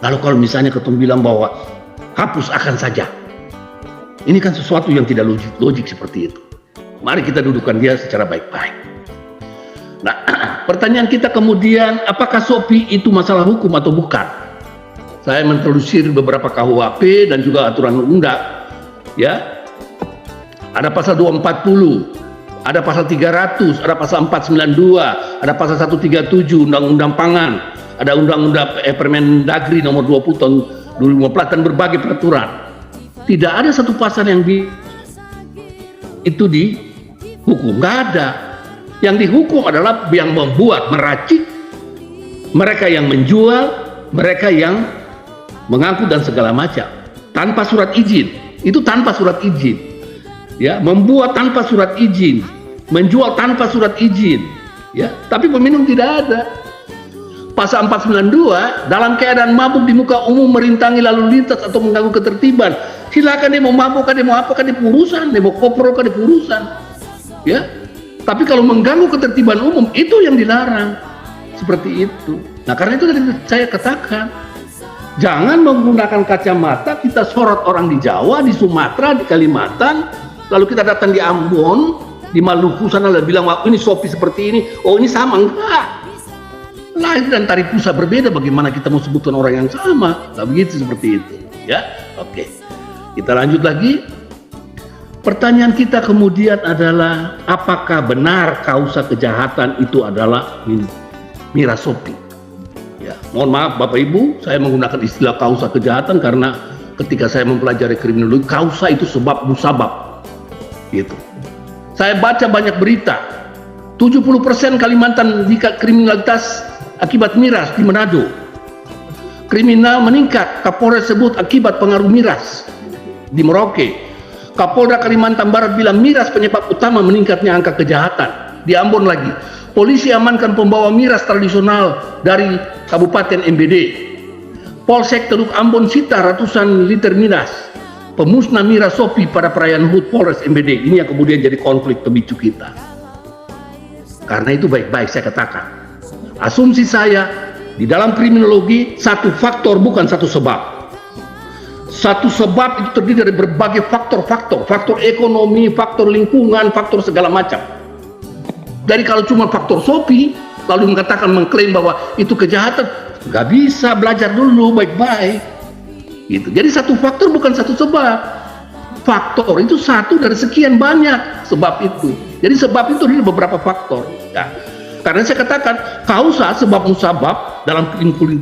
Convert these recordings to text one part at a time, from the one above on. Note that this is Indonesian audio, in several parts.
Lalu kalau misalnya ketum bilang bahwa hapus akan saja, ini kan sesuatu yang tidak logik seperti itu. Mari kita dudukkan dia secara baik-baik. Nah, pertanyaan kita kemudian, apakah SOPI itu masalah hukum atau bukan? Saya mentelusuri beberapa KUHP dan juga aturan undang, ya. Ada pasal 240, ada pasal 300, ada pasal 492, ada pasal 137 Undang-Undang Pangan, ada Undang-Undang Permendagri nomor 20 tahun 2015 dan berbagai peraturan. Tidak ada satu pasal yang itu dihukum, nggak ada. Yang dihukum adalah yang membuat, meracik, mereka yang menjual, mereka yang mengangkut dan segala macam tanpa surat izin. Itu tanpa surat izin, ya, membuat tanpa surat izin, menjual tanpa surat izin, ya. Tapi peminum tidak ada. Pasal 492, dalam keadaan mabuk di muka umum merintangi lalu lintas atau mengganggu ketertiban. Silakan dia mau mabuk, dia mau apa, dia urusan, dia mau kopro, dia urusan, ya. Tapi kalau mengganggu ketertiban umum itu yang dilarang, seperti itu. Nah, karena itu tadi saya katakan, jangan menggunakan kacamata kita sorot orang di Jawa, di Sumatera, di Kalimantan, lalu kita datang di Ambon, di Maluku sana lalu bilang, wah ini SOPI seperti ini, oh ini sama, enggak. Lahir dan tarik pusat berbeda, bagaimana kita mau sebutkan orang yang sama? Nah, begitu seperti itu, ya. Oke, kita lanjut lagi. Pertanyaan kita kemudian adalah, apakah benar kausa kejahatan itu adalah miras SOPI? Ya, mohon maaf Bapak Ibu, saya menggunakan istilah kausa kejahatan karena ketika saya mempelajari kriminologi, kausa itu sebab musabab, gitu. Saya baca banyak berita, 70% Kalimantan kriminalitas akibat miras di Manado. Kriminal meningkat, Kapolres sebut akibat pengaruh miras di Merauke. Kapolda Kalimantan Barat bilang miras penyebab utama meningkatnya angka kejahatan. Di Ambon lagi, polisi amankan pembawa miras tradisional dari Kabupaten MBD. Polsek Teluk Ambon sita ratusan liter miras. Pemusnah miras SOPI pada perayaan HUT Polres MBD. Ini yang kemudian jadi konflik pemicu kita. Karena itu baik-baik saya katakan, asumsi saya di dalam kriminologi satu faktor bukan satu sebab. Satu sebab itu terdiri dari berbagai faktor-faktor, faktor ekonomi, faktor lingkungan, faktor segala macam. Dari kalau cuma faktor SOPI lalu mengklaim bahwa itu kejahatan, nggak bisa, belajar dulu baik-baik. Gitu. Jadi satu faktor bukan satu sebab. Faktor itu satu dari sekian banyak sebab itu. Jadi sebab itu ada beberapa faktor. Ya. Karena saya katakan kausa sebab musabab dalam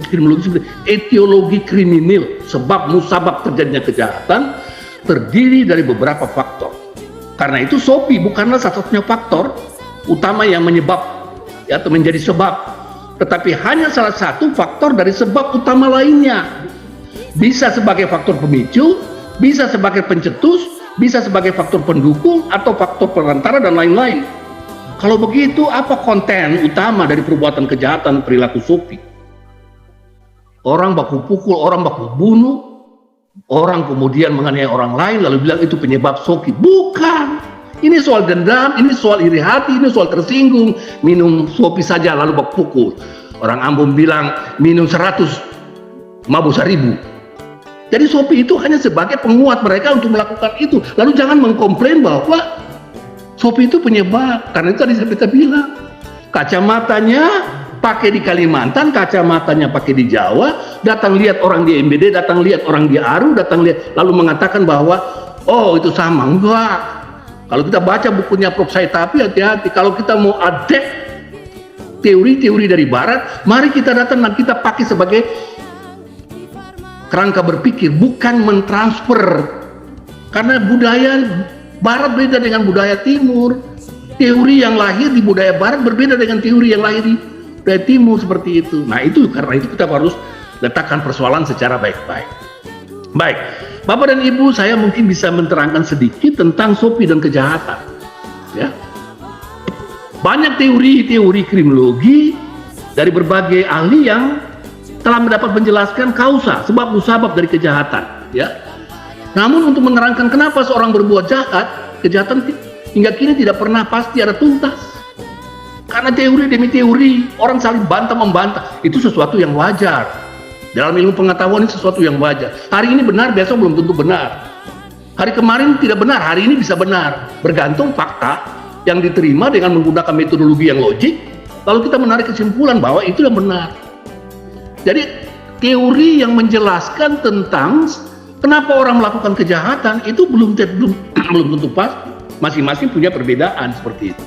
kriminologi seperti etiologi kriminal, sebab musabab terjadinya kejahatan terdiri dari beberapa faktor. Karena itu SOPI bukanlah satu-satunya faktor utama yang menyebab ya, atau menjadi sebab, tetapi hanya salah satu faktor dari sebab utama lainnya. Bisa sebagai faktor pemicu, bisa sebagai pencetus, bisa sebagai faktor pendukung atau faktor perantara dan lain-lain. Kalau begitu, apa konten utama dari perbuatan kejahatan perilaku SOPI? Orang baku pukul, orang baku bunuh, orang kemudian menganiaya orang lain lalu bilang itu penyebab SOPI. Bukan. Ini soal dendam, ini soal iri hati, ini soal tersinggung. Minum SOPI saja lalu baku pukul. Orang Ambon bilang minum 100, mabuk 1000. Jadi SOPI itu hanya sebagai penguat mereka untuk melakukan itu. Lalu jangan mengkomplain bahwa SOPI itu penyebab. Karena itu tadi saya bilang, kacamatanya pakai di Kalimantan, kacamatanya pakai di Jawa, datang lihat orang di MBD, datang lihat orang di Aru, datang lihat, lalu mengatakan bahwa oh itu sama. Enggak. Kalau kita baca bukunya Prof. Saitapi, hati-hati. Kalau kita mau adapt teori-teori dari Barat, mari kita datang dan kita pakai sebagai kerangka berpikir, bukan mentransfer. Karena budaya Barat beda dengan budaya Timur. Teori yang lahir di budaya Barat berbeda dengan teori yang lahir di budaya Timur, seperti itu. Nah itu, karena itu kita harus letakkan persoalan secara baik-baik. Baik, Bapak dan Ibu, saya mungkin bisa menerangkan sedikit tentang SOPI dan kejahatan. Ya, banyak teori-teori kriminologi dari berbagai ahli yang telah mendapat menjelaskan kausa, sebab musabab dari kejahatan. Ya. Namun untuk menerangkan kenapa seorang berbuat jahat, kejahatan hingga kini tidak pernah pasti ada tuntas. Karena teori demi teori, orang saling bantah-membantah, itu sesuatu yang wajar. Dalam ilmu pengetahuan ini sesuatu yang wajar. Hari ini benar, besok belum tentu benar. Hari kemarin tidak benar, hari ini bisa benar. Bergantung fakta yang diterima dengan menggunakan metodologi yang logik, lalu kita menarik kesimpulan bahwa itu yang benar. Jadi teori yang menjelaskan tentang kenapa orang melakukan kejahatan itu belum tentu pas. Masing-masing punya perbedaan seperti itu.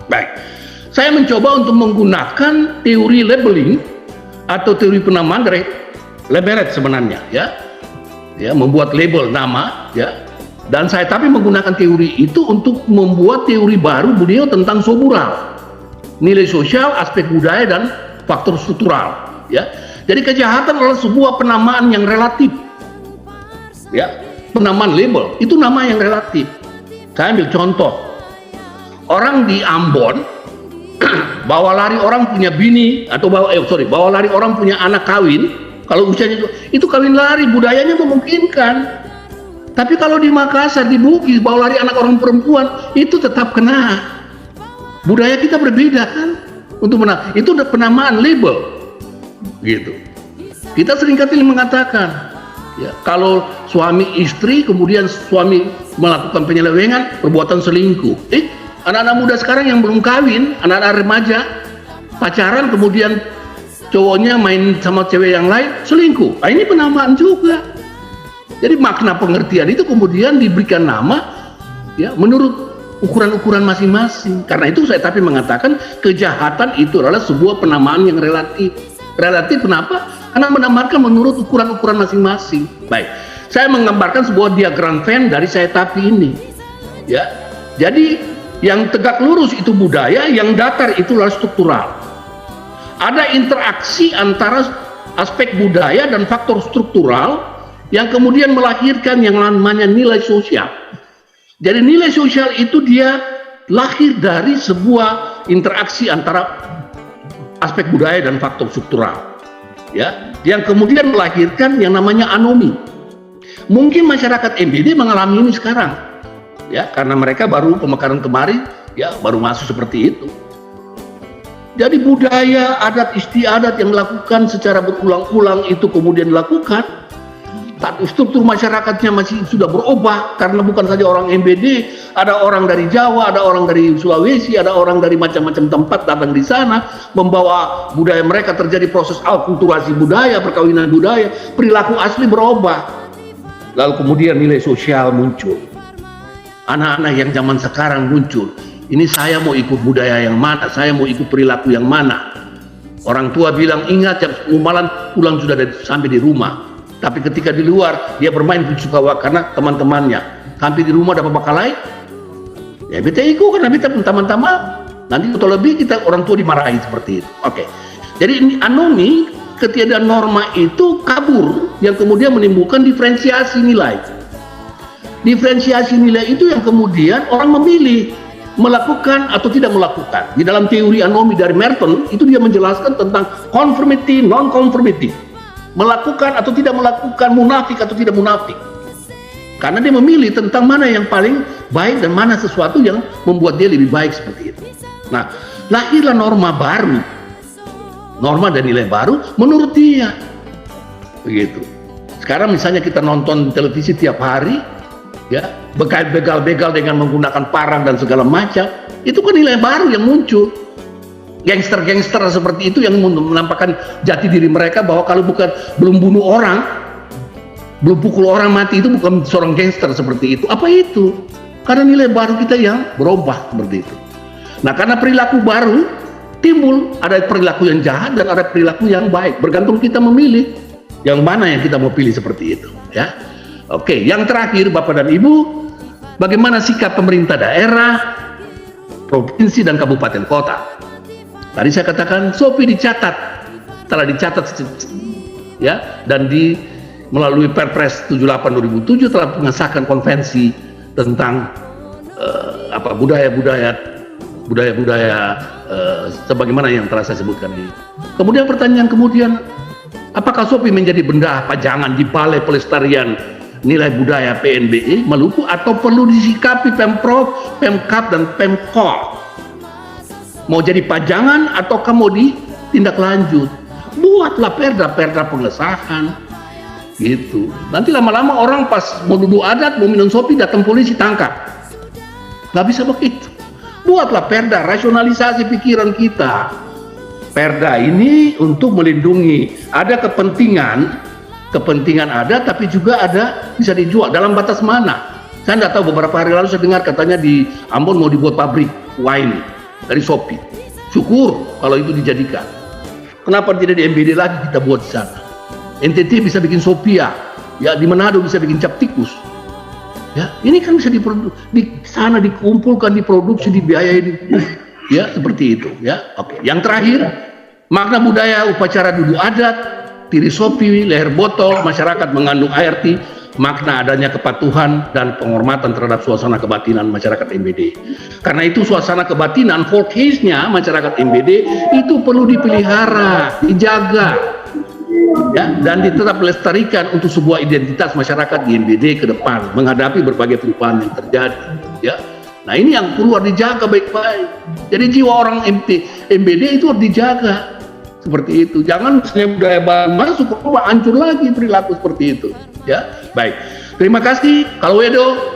Baik, saya mencoba untuk menggunakan teori labeling atau teori penamaan dari Leberet sebenarnya, ya, membuat label nama, ya. Dan saya tapi menggunakan teori itu untuk membuat teori baru beliau tentang sobural, nilai sosial, aspek budaya dan faktor struktural, ya. Jadi kejahatan adalah sebuah penamaan yang relatif, ya, penamaan label itu nama yang relatif. Saya ambil contoh, orang di Ambon bawa lari orang punya bini atau bawa lari orang punya anak kawin. Kalau usianya itu kawin lari, budayanya memungkinkan. Tapi kalau di Makassar, di Bugis, bawa lari anak orang perempuan, itu tetap kena. Budaya kita berbeda kan? Itu udah penamaan label, gitu. Kita seringkali mengatakan, ya, kalau suami istri kemudian suami melakukan penyelewengan, perbuatan selingkuh. Anak-anak muda sekarang yang belum kawin, anak-anak remaja pacaran kemudian cowoknya main sama cewek yang lain, selingkuh. Ini penamaan juga. Jadi makna pengertian itu kemudian diberikan nama, ya, menurut ukuran-ukuran masing-masing. Karena itu saya tapi mengatakan kejahatan itu adalah sebuah penamaan yang relatif. Relatif kenapa? Karena menamakan menurut ukuran-ukuran masing-masing. Baik, saya menggambarkan sebuah diagram Venn dari saya tapi ini, ya. Jadi yang tegak lurus itu budaya, yang datar itu adalah struktural. Ada interaksi antara aspek budaya dan faktor struktural yang kemudian melahirkan yang namanya nilai sosial. Jadi nilai sosial itu dia lahir dari sebuah interaksi antara aspek budaya dan faktor struktural, ya, yang kemudian melahirkan yang namanya anomi. Mungkin masyarakat MBD mengalami ini sekarang, ya, karena mereka baru pemekaran kemarin, ya, baru masuk seperti itu. Jadi budaya, adat istiadat yang dilakukan secara berulang-ulang itu kemudian dilakukan, tapi struktur masyarakatnya masih sudah berubah karena bukan saja orang MBD, ada orang dari Jawa, ada orang dari Sulawesi, ada orang dari macam-macam tempat datang di sana membawa budaya mereka, terjadi proses akulturasi budaya, perkawinan budaya, perilaku asli berubah. Lalu kemudian nilai sosial muncul. Anak-anak yang zaman sekarang muncul. Ini saya mau ikut budaya yang mana, saya mau ikut perilaku yang mana. Orang tua bilang, ingat jam 10 malam pulang sudah sampai di rumah. Tapi ketika di luar, dia bermain suka karena teman-temannya. Sampai di rumah dapat bakalai, ya beta ikut karena beta pun teman-teman. Nanti atau lebih kita orang tua dimarahi seperti itu. Oke. Jadi ini anomi, ketiadaan norma itu kabur yang kemudian menimbulkan diferensiasi nilai. Diferensiasi nilai itu yang kemudian orang memilih melakukan atau tidak melakukan. Di dalam teori anomi dari Merton itu dia menjelaskan tentang conformity, non-conformity, melakukan atau tidak melakukan, munafik atau tidak munafik. Karena dia memilih tentang mana yang paling baik dan mana sesuatu yang membuat dia lebih baik seperti itu. Nah, lahirlah norma baru, norma dan nilai baru menurut dia. Begitu. Sekarang misalnya kita nonton televisi tiap hari, ya, begal-begal dengan menggunakan parang dan segala macam, itu kan nilai baru yang muncul. Gangster-gangster seperti itu yang menampakkan jati diri mereka bahwa kalau belum bunuh orang, belum pukul orang mati itu bukan seorang gangster seperti itu. Apa itu? Karena nilai baru kita yang berubah seperti itu. Nah, karena perilaku baru timbul, ada perilaku yang jahat dan ada perilaku yang baik. Bergantung kita memilih yang mana yang kita mau pilih seperti itu, ya. Oke, yang terakhir Bapak dan Ibu, bagaimana sikap pemerintah daerah, provinsi dan kabupaten kota. Tadi saya katakan SOPI telah dicatat, ya, dan melalui Perpres 78/2007 telah mengesahkan konvensi tentang budaya-budaya sebagaimana yang telah saya sebutkan ini. Kemudian pertanyaan apakah SOPI menjadi benda pajangan di Balai Pelestarian Nilai Budaya PNBE Maluku atau perlu disikapi Pemprov, Pemkab dan Pemkor? Mau jadi pajangan ataukah mau ditindak lanjut? buatlah perda pengesahan, gitu. Nanti lama-lama orang pas mau duduk adat, mau minum kopi, datang polisi tangkap. Nggak bisa begitu. Buatlah perda, rasionalisasi pikiran kita. Perda ini untuk melindungi, ada kepentingan ada, tapi juga ada bisa dijual dalam batas mana. Saya nggak tahu, beberapa hari lalu saya dengar katanya di Ambon mau dibuat pabrik wine dari Shopee. Syukur kalau itu dijadikan. Kenapa tidak di MBD lagi kita buat di sana? NTT bisa bikin Sophia, ya di Manado bisa bikin cap tikus. Ya, ini kan bisa di sana dikumpulkan, diproduksi, dibiayai, ya seperti itu. Ya, oke. Yang terakhir, makna budaya upacara duduk adat, tiri sopi, leher botol, masyarakat mengandung ART, makna adanya kepatuhan dan penghormatan terhadap suasana kebatinan masyarakat MBD. Karena itu suasana kebatinan, folkhaze-nya masyarakat MBD itu perlu dipelihara, dijaga, ya, dan tetap melestarikan untuk sebuah identitas masyarakat di MBD ke depan menghadapi berbagai perubahan yang terjadi, ya. Nah, ini yang perlu dijaga baik-baik. Jadi jiwa orang MBD itu harus dijaga seperti itu. Jangan misalnya budaya baru masuk, hancur lagi perilaku seperti itu, ya. Baik, terima kasih Kalwedo.